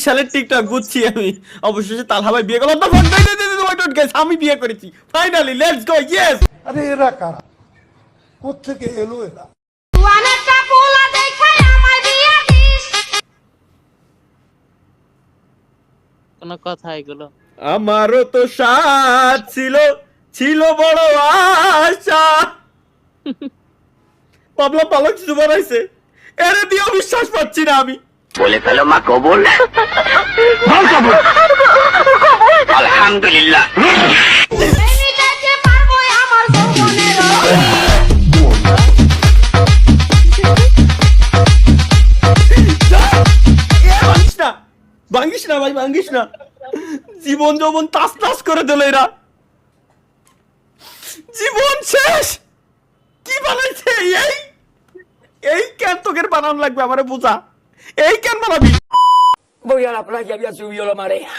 সালের টিকটক বুঝছি আমি। অবশেষে তালহা ভাই বিয়ে করলো। আমি বিয়ে করেছি ফাইনালি, লেটস গো, ইয়েস। আরে এরা কারা, কোত্থেকে এলো এরা? কোন কথা এগুলো? আমারও তো সাথ ছিল, ছিল বড় আশা। পাবলা পালক কিছু বানাইছে, এরে দিয়েও বিশ্বাস পাচ্ছি না আমি। বলে ফেলো মা কবুল। আলহামদুলিল্লাহ। ভাঙ্গিস না ভাই, ভাঙ্গিস না। জীবন যৌবন তাস তাস করে দিল এরা, জীবন শেষ। কি বানাইছে এই? এই কেন তোকে বানানো লাগবে আমারে বোঝা, এই কেন বানাবি? Voy a la playa y a subir la marea.